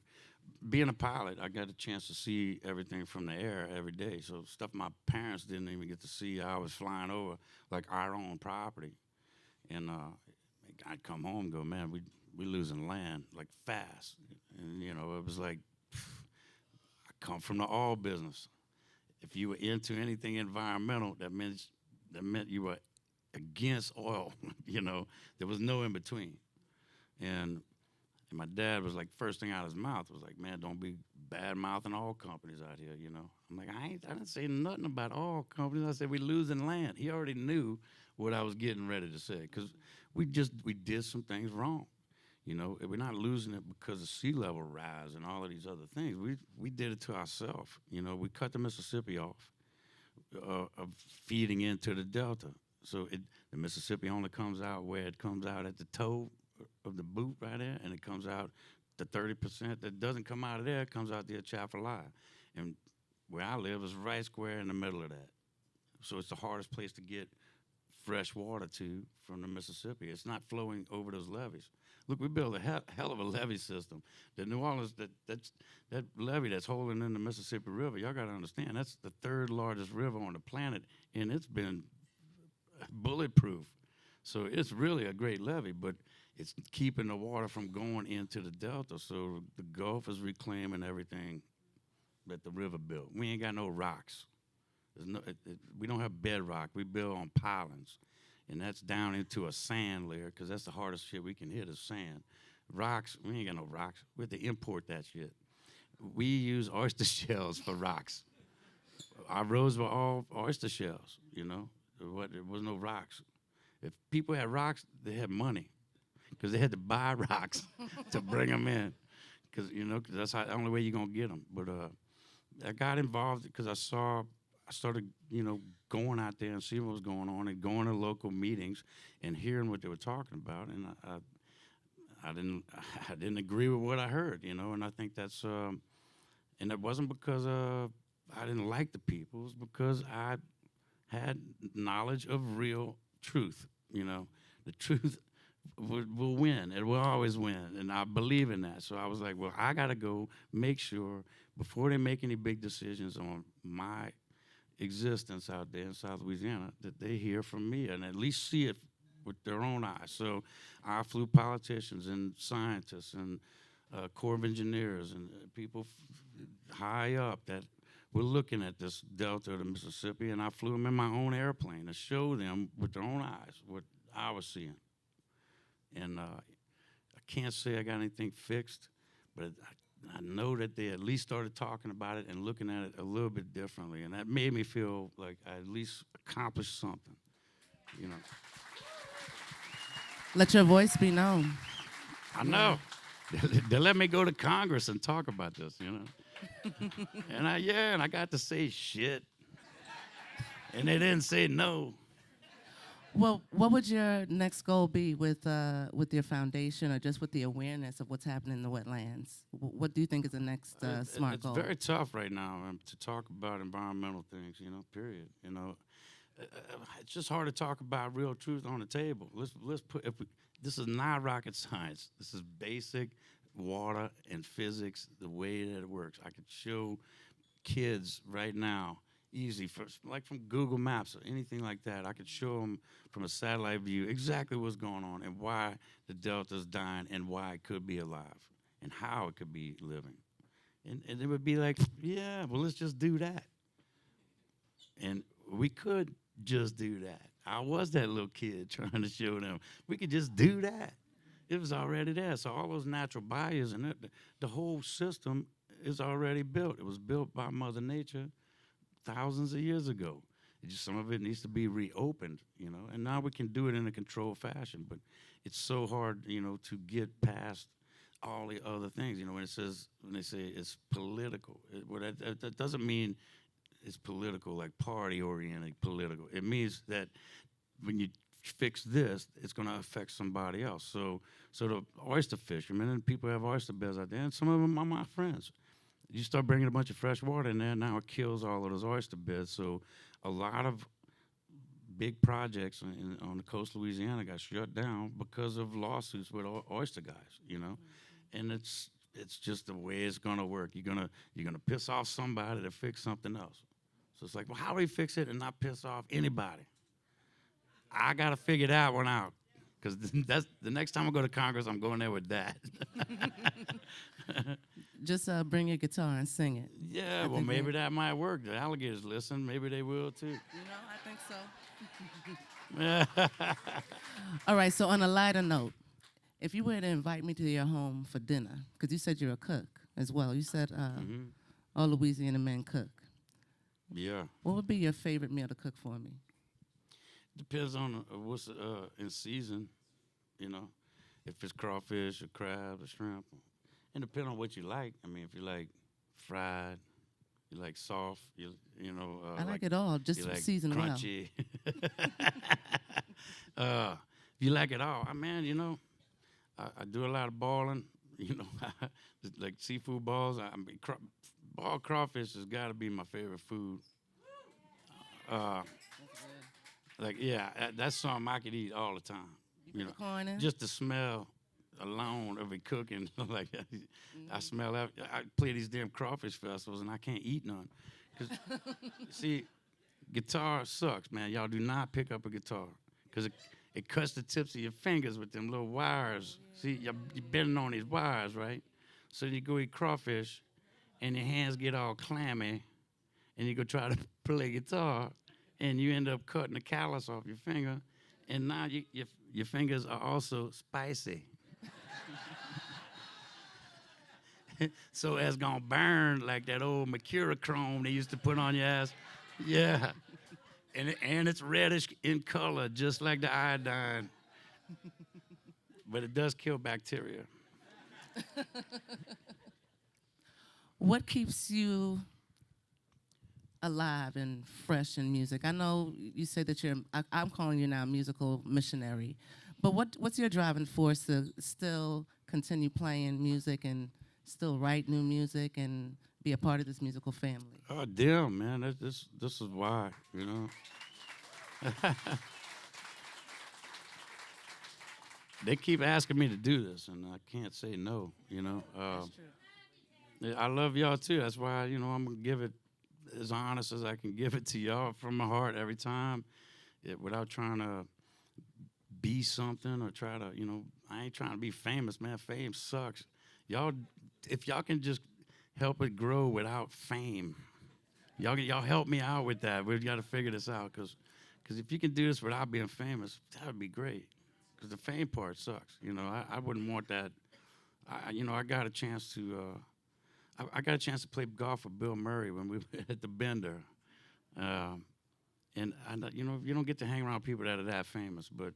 S2: Being a pilot, I got a chance to see everything from the air every day. So stuff my parents didn't even get to see. I was flying over like our own property, and I'd come home and go, man, we losing land like fast, and it was like I come from the oil business. If you were into anything environmental, that meant you were against oil. There was no in between. And my dad was like, first thing out of his mouth was like, man, don't be bad mouthing all companies out here, you know. I'm like, I didn't say nothing about all companies. I said we losing land. He already knew what I was getting ready to say because we did some things wrong. You know, we're not losing it because of sea level rise and all of these other things. We did it to ourselves. You know, we cut the Mississippi off of feeding into the Delta. So the Mississippi only comes out where it comes out at the toe of the boot right there, and it comes out the 30% that doesn't come out of there comes out the Atchafalaya. And where I live is right square in the middle of that. So it's the hardest place to get fresh water to from the Mississippi. It's not flowing over those levees. Look, we built a hell of a levee system. The New Orleans, that levee that's holding in the Mississippi River, y'all got to understand, that's the third largest river on the planet, and it's been bulletproof. So it's really a great levee, but it's keeping the water from going into the Delta. So the Gulf is reclaiming everything that the river built. We ain't got no rocks. We don't have bedrock. We build on pilings, and that's down into a sand layer because that's the hardest shit we can hit is sand. Rocks, we ain't got no rocks. We have to import that shit. We use oyster shells for rocks. Our roads were all oyster shells, you know. There was no rocks. If people had rocks, they had money because they had to buy rocks to bring them in because, you know, 'cause that's the only way you're going to get them. But I got involved because I started, you know, going out there and seeing what was going on and going to local meetings and hearing what they were talking about. And I didn't agree with what I heard, you know. And I think that's and it wasn't because I didn't like the people. It was because I had knowledge of real truth. You know, the truth will win. It will always win, and I believe in that. So I was like, well, I got to go make sure before they make any big decisions on my existence out there in South Louisiana that they hear from me and at least see it with their own eyes. So I flew politicians and scientists and Corps of Engineers and people high up that were looking at this Delta of the Mississippi, and I flew them in my own airplane to show them with their own eyes what I was seeing. And I can't say I got anything fixed, but I know that they at least started talking about it and looking at it a little bit differently, and that made me feel like I at least accomplished something, you know.
S1: Let your voice be known.
S2: I know. They let me go to Congress and talk about this, you know. And I got to say shit. And they didn't say no.
S1: Well, what would your next goal be with your foundation or just with the awareness of what's happening in the wetlands? What do you think is the next smart goal?
S2: It's very tough right now to talk about environmental things, you know, period. You know, it's just hard to talk about real truth on the table. Let's put this is not rocket science. This is basic water and physics, the way that it works. I could show kids right now, easy, like from Google Maps or anything like that. I could show them from a satellite view exactly what's going on and why the Delta's dying and why it could be alive and how it could be living. And it would be like, yeah, well, let's just do that. And we could just do that. I was that little kid trying to show them we could just do that. It was already there. So all those natural barriers and the whole system is already built. It was built by Mother Nature thousands of years ago. Some of it needs to be reopened, you know, and now we can do it in a controlled fashion. But it's so hard, you know, to get past all the other things. You know, when they say it's political, that doesn't mean it's political, like party-oriented political. It means that when you fix this, it's going to affect somebody else. So the oyster fishermen and people have oyster beds out there, and some of them are my friends. You start bringing a bunch of fresh water in there, now it kills all of those oyster beds. So a lot of big projects on the coast of Louisiana got shut down because of lawsuits with oyster guys, you know. Mm-hmm. And it's just the way it's going to work. You're gonna piss off somebody to fix something else. So it's like, well, how do we fix it and not piss off anybody? I got to figure that one out, because that's the next time I go to Congress, I'm going there with that.
S1: Just bring your guitar and sing it.
S2: Yeah, well, maybe that might work. The alligators listen. Maybe they will, too.
S1: You know, I think so. All right, so on a lighter note, If you were to invite me to your home for dinner, because you said you're a cook as well. You said all Louisiana men cook.
S2: Yeah.
S1: What would be your favorite meal to cook for me?
S2: Depends on what's in season, you know. If it's crawfish or crab or shrimp. And depending on what you like. I mean, if you like fried, you like soft, you know.
S1: I like it all, just
S2: you like
S1: season
S2: crunchy. If you like it all, man, you know, I do a lot of balling. You know, just like seafood balls. I mean, ball crawfish has got to be my favorite food. Like, yeah, that's something I could eat all the time.
S1: You put the corn in?
S2: Just the smell alone of it cooking, like I smell that. I play these damn crawfish festivals and I can't eat none. Cause see, guitar sucks, man. Y'all do not pick up a guitar because it cuts the tips of your fingers with them little wires. See, you're bending on these wires, right? So you go eat crawfish, and your hands get all clammy, and you go try to play guitar, and you end up cutting the callus off your finger, and now your fingers are also spicy. So it's gonna burn like that old mercurochrome they used to put on your ass. Yeah. And it's reddish in color, just like the iodine. But it does kill bacteria.
S1: What keeps you alive and fresh in music? I know you say that I'm calling you now a musical missionary, but what's your driving force to still continue playing music and still write new music and be a part of this musical family?
S2: Oh, damn, man, this is why, you know. They keep asking me to do this, and I can't say no, you know.
S1: That's true.
S2: I love y'all, too. That's why, you know, I'm going to give it as honest as I can give it to y'all from my heart every time without trying to be something or try to, you know, I ain't trying to be famous, man. Fame sucks. Y'all, if y'all can just help it grow without fame, y'all help me out with that. We've got to figure this out because if you can do this without being famous, that would be great. Because the fame part sucks. You know, I wouldn't want that. I got a chance to. I got a chance to play golf with Bill Murray when we were at the Bender, and you don't get to hang around people that are that famous. But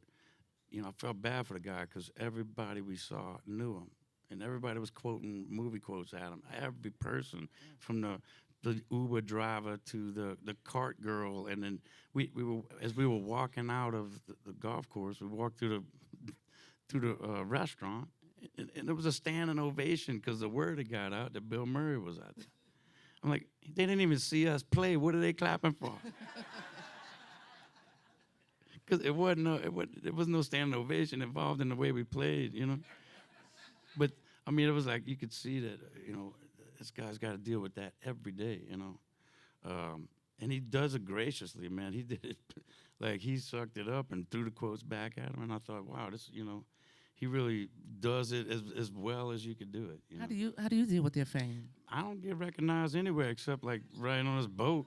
S2: you know, I felt bad for the guy because everybody we saw knew him, and everybody was quoting movie quotes at him. Every person, from the Uber driver to the cart girl, and then we were as we were walking out of the golf course, we walked through the restaurant, and it was a standing ovation because the word had got out that Bill Murray was out there. I'm like, they didn't even see us play. What are they clapping for? Because it was no standing ovation involved in the way we played, you know. But I mean, it was like you could see that, you know, this guy's got to deal with that every day, you know. And he does it graciously, man. He did it, like he sucked it up and threw the quotes back at him. And I thought, wow, this, you know, he really does it as well as you could do it. You know?
S1: How do you deal with your fame?
S2: I don't get recognized anywhere except like riding on this boat.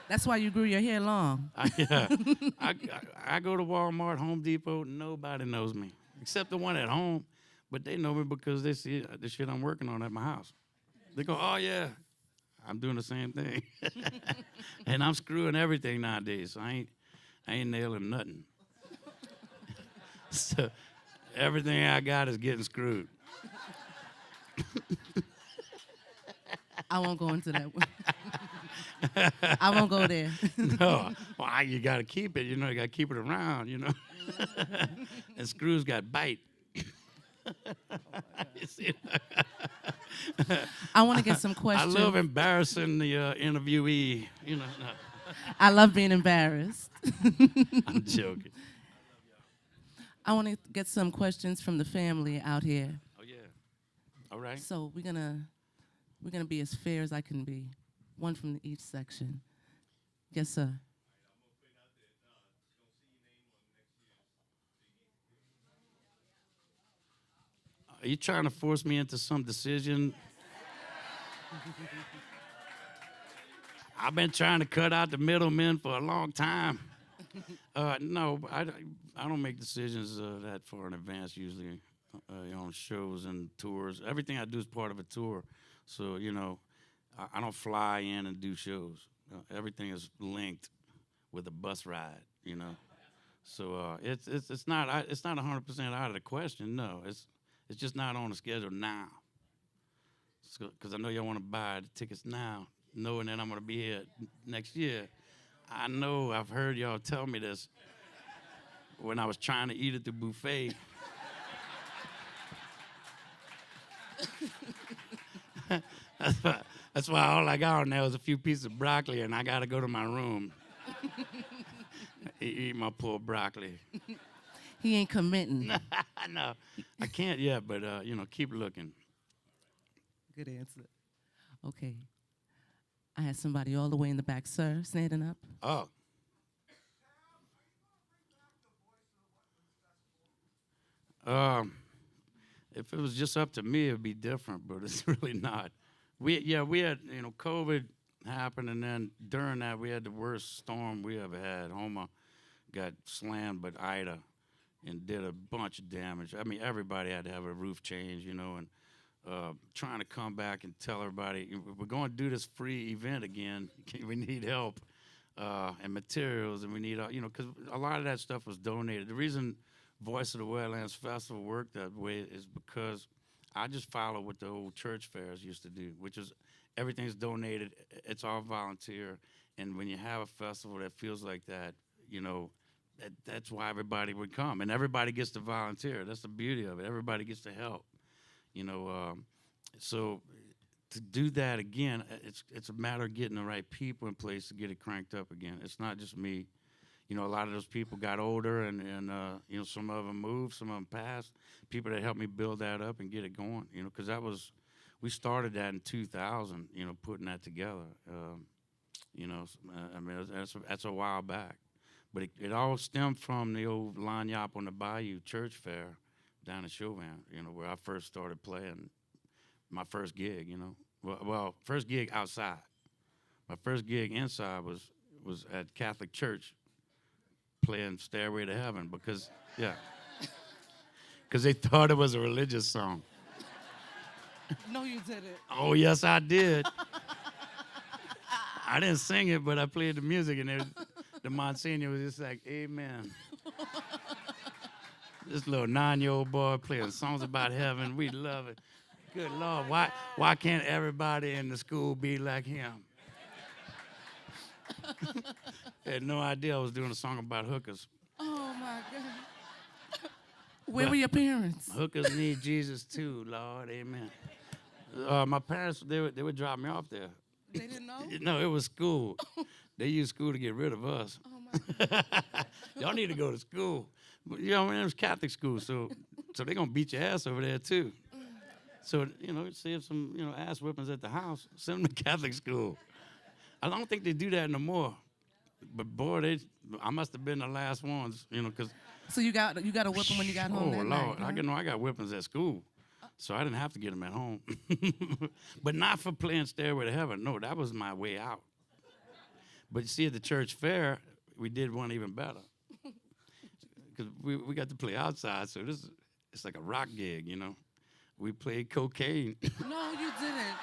S1: That's why you grew your hair long.
S2: I go to Walmart, Home Depot, nobody knows me except the one at home. But they know me because they see the shit I'm working on at my house. They go, oh, yeah, I'm doing the same thing. And I'm screwing everything nowadays. So I ain't nailing nothing. So everything I got is getting screwed.
S1: I won't go into that one. I won't go there.
S2: No, well, you got to keep it. You know, you got to keep it around, you know. And screws got bite.
S1: I want to get some questions.
S2: I love embarrassing the interviewee. You know, no.
S1: I love being embarrassed.
S2: I'm joking.
S1: I want to get some questions from the family out here.
S2: Oh yeah. All right.
S1: So we're gonna be as fair as I can be. One from each section. Yes, sir.
S2: Are you trying to force me into some decision? I've been trying to cut out the middlemen for a long time. No, I don't make decisions that far in advance usually. On shows and tours, everything I do is part of a tour. So I don't fly in and do shows. Everything is linked with a bus ride. So it's not 100% out of the question. No, it's just not on the schedule now. Because I know y'all want to buy the tickets now, knowing that I'm going to be here next year. I know I've heard y'all tell me this when I was trying to eat at the buffet. That's why all I got on there was a few pieces of broccoli, and I got to go to my room. Eat my poor broccoli.
S1: He ain't committing.
S2: No, I can't yet, but keep looking.
S1: Good answer. Okay. I had somebody all the way in the back, sir, standing up.
S2: Oh. If it was just up to me, it'd be different, but it's really not. We had COVID happened, and then during that we had the worst storm we ever had. Houma got slammed by Ida and did a bunch of damage. I mean, everybody had to have a roof change, and trying to come back and tell everybody we're going to do this free event again. We need help and materials, and we need because a lot of that stuff was donated. The reason Voice of the Wetlands Festival worked that way is because I just follow what the old church fairs used to do, which is everything's donated. It's all volunteer, and when you have a festival that feels like that, that's why everybody would come, and everybody gets to volunteer. That's the beauty of it. Everybody gets to help. So to do that again, it's a matter of getting the right people in place to get it cranked up again. It's not just me. A lot of those people got older, and some of them moved, some of them passed. People that helped me build that up and get it going, because we started that in 2000, putting that together. I mean, that's a while back. But it all stemmed from the old Lagniappe on the Bayou Church Fair down in Chauvin, where I first started playing my first gig, Well, first gig outside. My first gig inside was at Catholic Church playing Stairway to Heaven because they thought it was a religious song.
S1: No, you didn't.
S2: Oh, yes, I did. I didn't sing it, but I played the music, and the Monsignor was just like, amen. This little 9-year-old boy playing songs about heaven. We love it. Good Lord, why can't everybody in the school be like him? Had no idea I was doing a song about hookers.
S1: Oh, my God. Where were your parents?
S2: Hookers need Jesus too, Lord, amen. My parents, they would drop me off there.
S1: They didn't know?
S2: No, it was school. They used school to get rid of us.
S1: Oh, my God.
S2: Y'all need to go to school. But, it was Catholic school, so they're going to beat your ass over there, too. So, see if some, ass whippings at the house, send them to Catholic school. I don't think they do that no more. But, boy, I must have been the last ones, because...
S1: So you got a whipping when you got home that
S2: Lord.
S1: night, huh?
S2: I got whippings at school. So I didn't have to get them at home. But not for playing Stairway to Heaven. No, that was my way out. But you see, at the church fair, we did one even better. Because we got to play outside, so it's like a rock gig, We played cocaine.
S1: No, you didn't.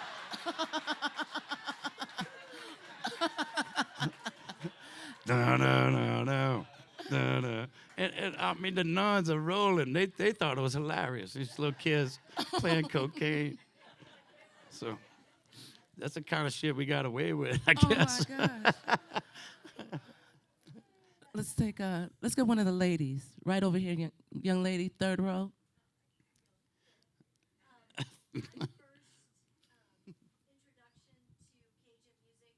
S2: No. And I mean, the nuns are rolling. They thought it was hilarious. These little kids playing cocaine. So that's the kind of shit we got away with, I guess.
S1: Oh, my gosh. Let's get one of the ladies. Right over here, young lady, third row.
S3: My first introduction to Cajun music was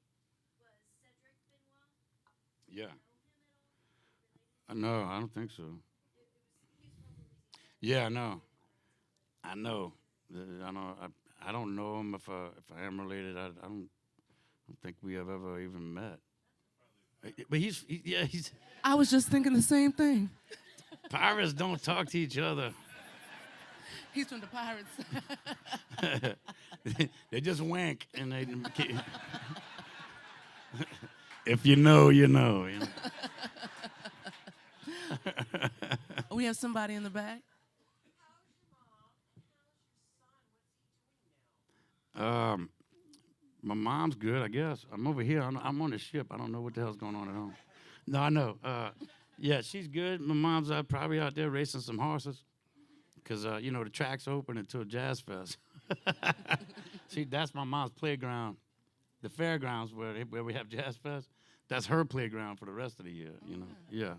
S3: Cedric Benoit.
S2: Yeah.
S3: Know him at all?
S2: No, I don't think so.
S3: He's from Louisiana.
S2: Yeah, I know. I don't know him. If I am related, I don't think we have ever even met. But he's.
S1: I was just thinking the same thing.
S2: Pirates don't talk to each other.
S1: He's from the Pirates.
S2: They just wink and they. If you know, you know.
S1: We have somebody in the back.
S2: Um, my mom's good, I guess. I'm over here. I'm on the ship. I don't know what the hell's going on at home. No, I know. Yeah, she's good. My mom's probably out there racing some horses because, the track's open until Jazz Fest. See, that's my mom's playground. The fairgrounds where we have Jazz Fest, that's her playground for the rest of the year, Yeah,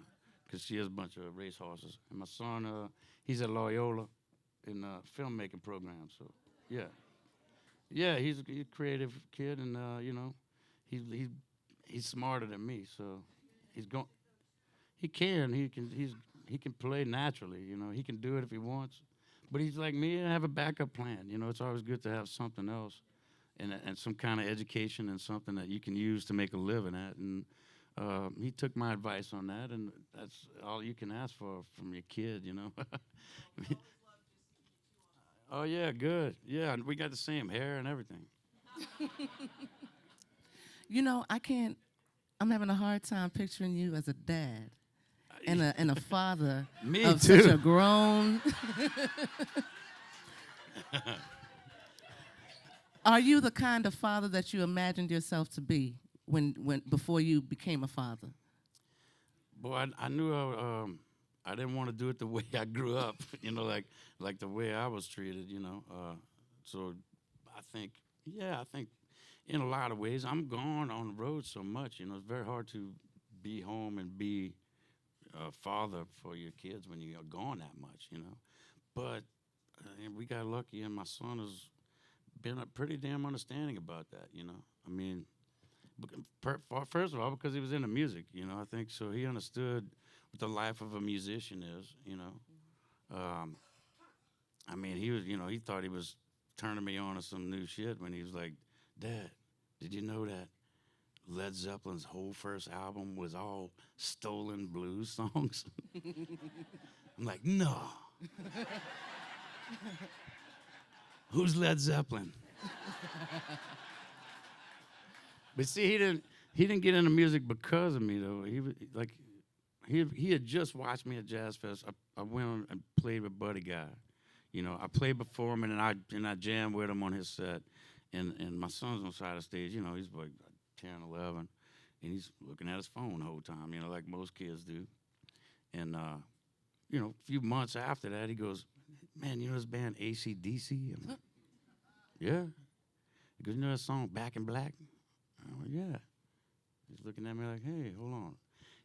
S2: because she has a bunch of race horses. And my son, he's at Loyola in filmmaking program, so, yeah. Yeah, he's a creative kid, and he he's smarter than me, so he's going. He can play naturally. He can do it if he wants. But he's like me. I have a backup plan. It's always good to have something else, and some kind of education and something that you can use to make a living at. And he took my advice on that, and that's all you can ask for from your kid. Oh yeah, good. Yeah, and we got the same hair and everything.
S1: I can't. I'm having a hard time picturing you as a dad and a father
S2: Me
S1: of
S2: too.
S1: such a grown. Are you the kind of father that you imagined yourself to be when before you became a father?
S2: Boy, I knew I didn't want to do it the way I grew up, like the way I was treated. So I think in a lot of ways, I'm gone on the road so much. It's very hard to be home and be a father for your kids when you're gone that much. But we got lucky, and my son has been pretty damn understanding about that. I mean, first of all, because he was into music. I think so. He understood what the life of a musician is. I mean, he was. He thought he was turning me on to some new shit when he was like, "Dad, did you know that Led Zeppelin's whole first album was all stolen blues songs?" I'm like, "No." Who's Led Zeppelin? But see, he didn't get into music because of me though. He had just watched me at Jazz Fest. I went on and played with Buddy Guy. I played before him and I jammed with him on his set. And my son's on the side of the stage, he's like 10, 11, and he's looking at his phone the whole time, like most kids do. And, a few months after that, he goes, "Man, you know this band AC/DC?" I'm like, "Yeah." He goes, "You know that song Back in Black?" I'm like, "Yeah." He's looking at me like, "Hey, hold on."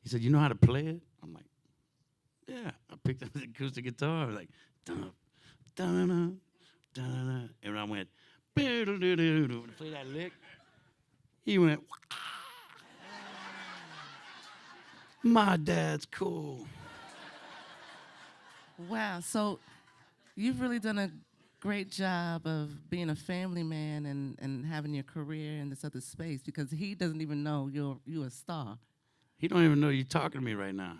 S2: He said, "You know how to play it?" I'm like, "Yeah." I picked up the acoustic guitar. I was like, dun, dun, dun, dun, and I went, to play that lick. He went, "My dad's cool."
S1: Wow. So you've really done a great job of being a family man and having your career in this other space because he doesn't even know you're a star.
S2: He don't even know you're talking to me right now.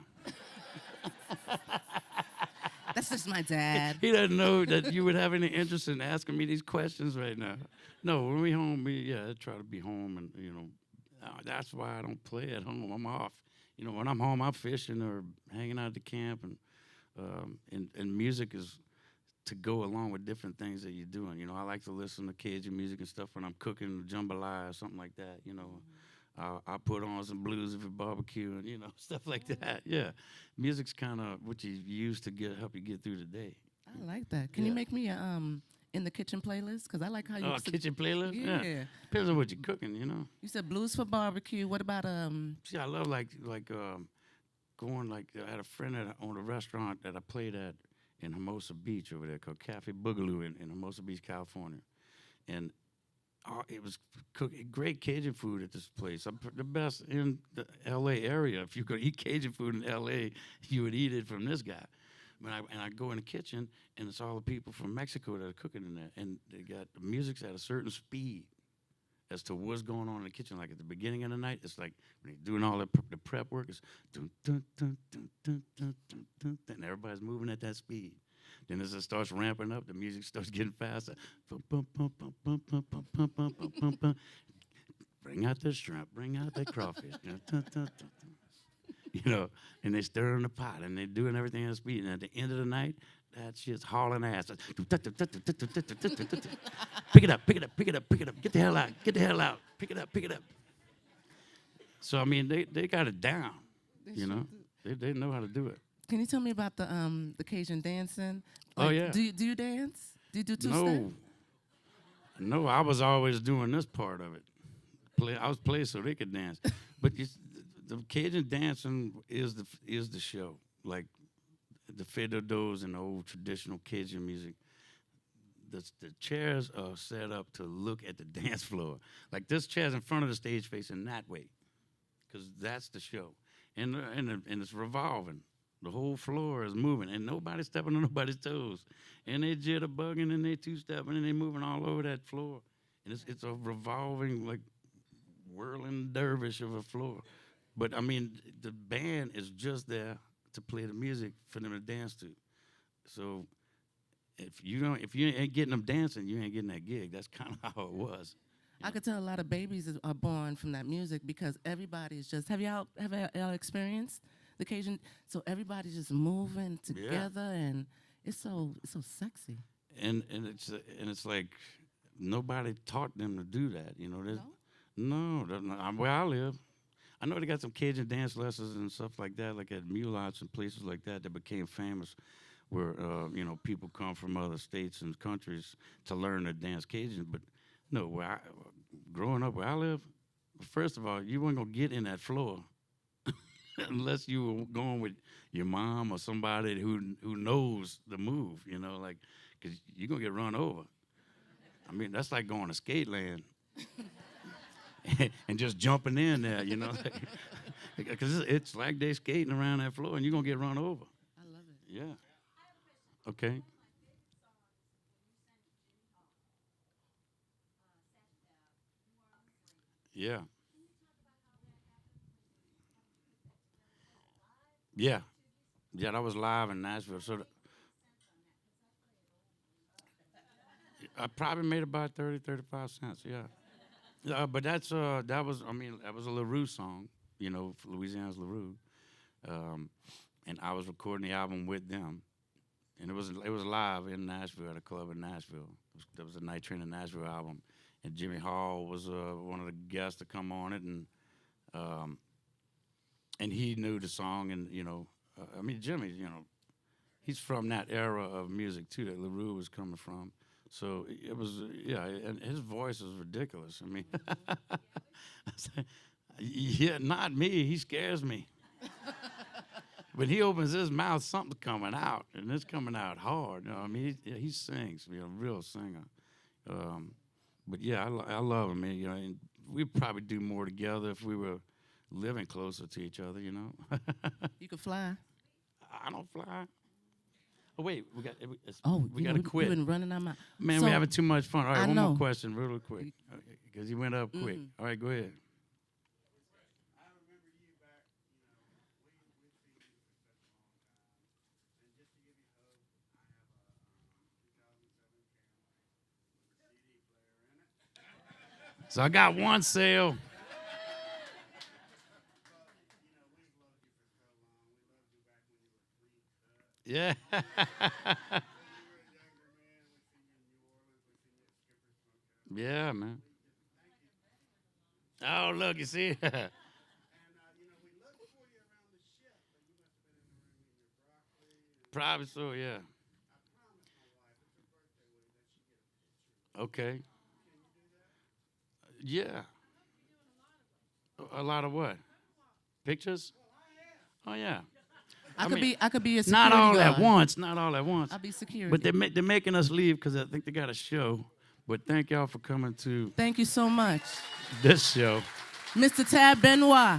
S1: That's just my dad.
S2: He doesn't know that you would have any interest in asking me these questions right now. No, when we home, I try to be home, and that's why I don't play at home. I'm off. When I'm home, I'm fishing or hanging out at the camp, and music is to go along with different things that you're doing. I like to listen to Cajun music and stuff when I'm cooking jambalaya or something like that. I put on some blues if we're barbecuing, stuff like that. Yeah, music's kind of what you use to help you get through the day.
S1: I like that. Can you make me a in the kitchen playlist? Because I like how you.
S2: Oh, kitchen playlist.
S1: Yeah.
S2: Depends on what you're cooking.
S1: You said blues for barbecue. What about
S2: See, I love going I had a friend that owned a restaurant that I played at in Hermosa Beach over there called Cafe Boogaloo in Hermosa Beach, California, and it was great Cajun food at this place. The best in the L.A. area. If you could eat Cajun food in L.A., you would eat it from this guy. I go in the kitchen, and it's all the people from Mexico that are cooking in there, and they got the music's at a certain speed as to what's going on in the kitchen. Like at the beginning of the night, it's like when they're doing all the prep work, it's dun, dun, dun, dun, dun, dun, dun, dun, and everybody's moving at that speed. Then as it starts ramping up, the music starts getting faster. Bum, bum, bum, bum, bum, bum, bum, bum, bum, bum, bum, bum. Bring out the shrimp, bring out the crawfish. Dun, dun, dun, dun, dun. you know, and they stirring the pot and they doing everything at speed. And at the end of the night, that shit's hauling ass. Pick it up, pick it up, pick it up, pick it up. Get the hell out, get the hell out. Pick it up, pick it up. So I mean, they got it down. You know, they know how to do it.
S1: Can you tell me about the Cajun dancing?
S2: Oh, yeah.
S1: Do you dance? Do you do two-step?
S2: No, I was always doing this part of it. I was playing so they could dance. But the Cajun dancing is the show. Like the fiddle-dos and the old traditional Cajun music. The chairs are set up to look at the dance floor. Like this chair's in front of the stage facing that way, because that's the show. And it's revolving. The whole floor is moving, and nobody's stepping on nobody's toes. And they jitterbugging, and they two-stepping, and they moving all over that floor. And it's a revolving, like, whirling dervish of a floor. But, I mean, the band is just there to play the music for them to dance to. So if you ain't getting them dancing, you ain't getting that gig. That's kind of how it was.
S1: I could tell a lot of babies are born from that music because everybody's just. Have y'all experienced the Cajun? So everybody's just moving together, and it's so sexy.
S2: And it's like nobody taught them to do that. You know, no, where I live, I know they got some Cajun dance lessons and stuff like that, like at Mulots and places like that became famous, where you know, people come from other states and countries to learn to dance Cajun. But no, growing up where I live, first of all, you weren't gonna get in that floor unless you were going with your mom or somebody who knows the move. You know, like, because you're gonna get run over. I mean, that's like going to skate land and just jumping in there. You know, because it's like they skating around that floor and you're gonna get run over.
S1: I love it.
S2: Yeah. Okay. Yeah. Yeah. Yeah, that was live in Nashville. So I probably made about 30, 35 cents, yeah. But that was a LaRue song, you know, Louisiana's LaRue. And I was recording the album with them. And it was live in Nashville at a club in Nashville. There was a Night Train in Nashville album. And Jimmy Hall was one of the guests to come on it, and he knew the song, and you know, I mean, Jimmy, you know, he's from that era of music too that LaRue was coming from. So it was, and his voice was ridiculous. I mean, yeah, not me. He scares me. When he opens his mouth, something's coming out, and it's coming out hard. You know, I mean, he sings, you know, a real singer. But yeah, I love him, man. You know, and we'd probably do more together if we were living closer to each other. You know.
S1: You could fly.
S2: I don't fly. Oh wait, we got to quit.
S1: We've been running our mouth.
S2: Man,
S1: So,
S2: we're having too much fun. All right, one
S1: know.
S2: more question, real quick, because he went up quick. All right, go ahead. So I got one sale. Yeah. Yeah, man. Oh, look, you see? Probably so, yeah. Okay. Yeah. A lot of what? Pictures? Oh, yeah.
S1: I could be a security
S2: Not all
S1: guard.
S2: at once. Not all at once.
S1: I'll be security.
S2: But they're making us leave because I think they got a show. But thank y'all for coming to
S1: Thank you so much,
S2: this show.
S1: Mr. Tab Benoit.